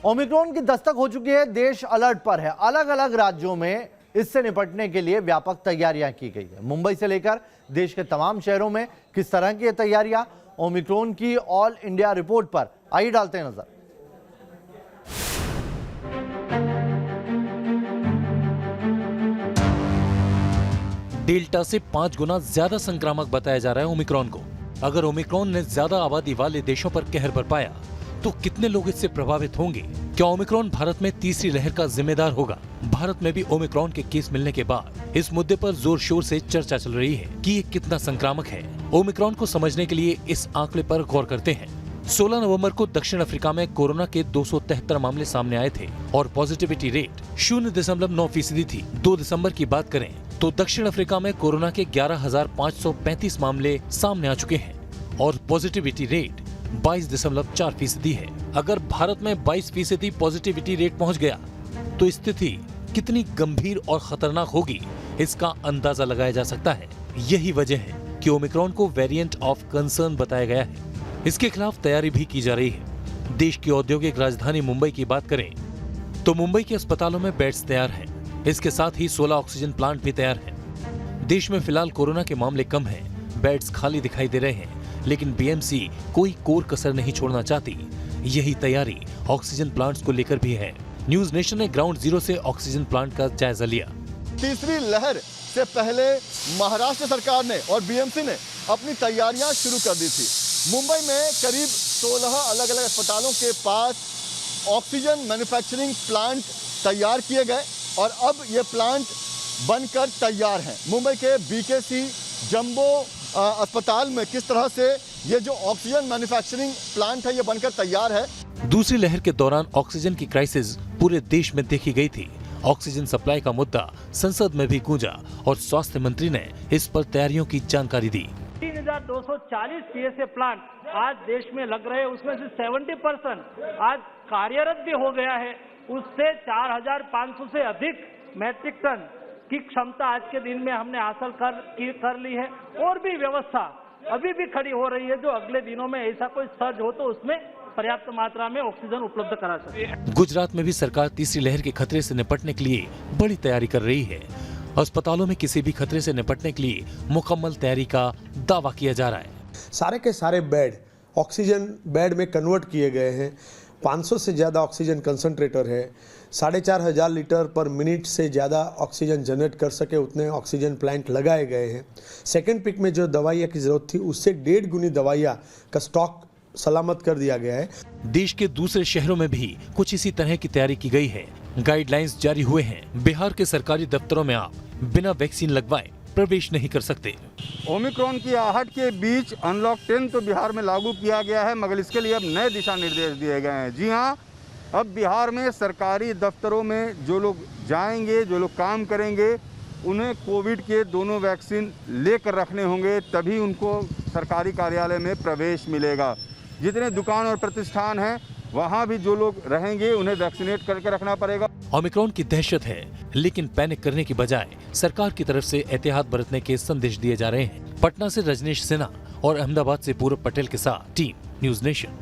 Omicron की दस्तक हो चुकी है, देश अलर्ट पर है। अलग अलग राज्यों में इससे निपटने के लिए व्यापक तैयारियां की गई है। मुंबई से लेकर देश के तमाम शहरों में किस तरह की तैयारियां, ओमिक्रॉन की ऑल इंडिया रिपोर्ट पर आइए डालते हैं नजर। डेल्टा से 5 गुना ज्यादा संक्रामक बताया जा रहा है ओमिक्रॉन को। अगर ओमिक्रॉन ने ज्यादा आबादी वाले देशों पर कहर बरपाया तो कितने लोग इससे प्रभावित होंगे? क्या ओमिक्रॉन भारत में तीसरी लहर का जिम्मेदार होगा? भारत में भी ओमिक्रॉन के केस मिलने के बाद इस मुद्दे पर जोर शोर से चर्चा चल रही है कि ये कितना संक्रामक है। ओमिक्रॉन को समझने के लिए इस आंकड़े पर गौर करते हैं। 16 नवंबर को दक्षिण अफ्रीका में कोरोना के 273 मामले सामने आए थे और पॉजिटिविटी रेट 0.9% थी। 2 दिसंबर की बात करें तो दक्षिण अफ्रीका में कोरोना के 11,535 मामले सामने आ चुके हैं और पॉजिटिविटी रेट 22.4% है। अगर भारत में 22% पॉजिटिविटी रेट पहुंच गया तो स्थिति कितनी गंभीर और खतरनाक होगी, इसका अंदाजा लगाया जा सकता है। यही वजह है कि ओमिक्रॉन को वेरिएंट ऑफ कंसर्न बताया गया है। इसके खिलाफ तैयारी भी की जा रही है। देश की औद्योगिक राजधानी मुंबई की बात करें तो मुंबई के अस्पतालों में बेड्स तैयार हैं। इसके साथ ही 16 ऑक्सीजन प्लांट भी तैयार हैं। देश में फिलहाल कोरोना के मामले कम हैं, बेड्स खाली दिखाई दे रहे हैं, लेकिन बीएमसी कोई कोर कसर नहीं छोड़ना चाहती। यही तैयारी ऑक्सीजन प्लांट्स को लेकर भी है। न्यूज नेशन ने ग्राउंड जीरो से ऑक्सीजन प्लांट का जायजा लिया। तीसरी लहर से पहले महाराष्ट्र सरकार ने और बीएमसी ने अपनी तैयारियां शुरू कर दी थी। मुंबई में करीब 16 अलग अलग अस्पतालों के पास ऑक्सीजन मैन्युफैक्चरिंग प्लांट तैयार किए गए और अब ये प्लांट बनकर तैयार हैं। मुंबई के बीकेसी जंबो अस्पताल में किस तरह से ये जो ऑक्सीजन मैन्युफैक्चरिंग प्लांट है ये बनकर तैयार है। दूसरी लहर के दौरान ऑक्सीजन की क्राइसिस पूरे देश में देखी गई थी। ऑक्सीजन सप्लाई का मुद्दा संसद में भी गूंजा और स्वास्थ्य मंत्री ने इस पर तैयारियों की जानकारी दी। 3,240 पीएसए प्लांट आज देश में लग रहे हैं, उसमें से 70% आज कार्यरत भी हो गया है। उससे 4,500 से अधिक मैट्रिक टन की क्षमता आज के दिन में हमने हासिल कर ली है। और भी व्यवस्था अभी भी खड़ी हो रही है, जो अगले दिनों में ऐसा कोई सर्ज हो तो उसमें पर्याप्त मात्रा में ऑक्सीजन उपलब्ध करा सके। गुजरात में भी सरकार तीसरी लहर के खतरे से निपटने के लिए बड़ी तैयारी कर रही है। अस्पतालों में किसी भी खतरे से निपटने के लिए मुकम्मल तैयारी का दावा किया जा रहा है। सारे के सारे बेड ऑक्सीजन बेड में कन्वर्ट किए गए हैं। 500 से ज़्यादा ऑक्सीजन कंसंट्रेटर है। 4,500 लीटर पर मिनट से ज़्यादा ऑक्सीजन जनरेट कर सके उतने ऑक्सीजन प्लांट लगाए गए हैं। सेकेंड पिक में जो दवाइयाँ की ज़रूरत थी उससे 1.5 गुनी दवाइयाँ का स्टॉक सलामत कर दिया गया है। देश के दूसरे शहरों में भी कुछ इसी तरह की तैयारी की गई है। गाइडलाइंस जारी हुए हैं। बिहार के सरकारी दफ्तरों में आप बिना वैक्सीन लगवाए प्रवेश नहीं कर सकते। ओमिक्रॉन की आहट के बीच अनलॉक 10 तो बिहार में लागू किया गया है, मगर इसके लिए अब नए दिशा निर्देश दिए गए हैं। जी हाँ, अब बिहार में सरकारी दफ्तरों में जो लोग जाएंगे, जो लोग काम करेंगे, उन्हें कोविड के दोनों वैक्सीन लेकर रखने होंगे, तभी उनको सरकारी कार्यालय में प्रवेश मिलेगा। जितने दुकान और प्रतिष्ठान हैं वहाँ भी जो लोग रहेंगे उन्हें वैक्सीनेट करके रखना पड़ेगा। ओमिक्रॉन की दहशत है, लेकिन पैनिक करने की बजाय सरकार की तरफ से एहतियात बरतने के संदेश दिए जा रहे हैं। पटना से रजनीश सिन्हा और अहमदाबाद से पूरब पटेल के साथ टीम न्यूज नेशन।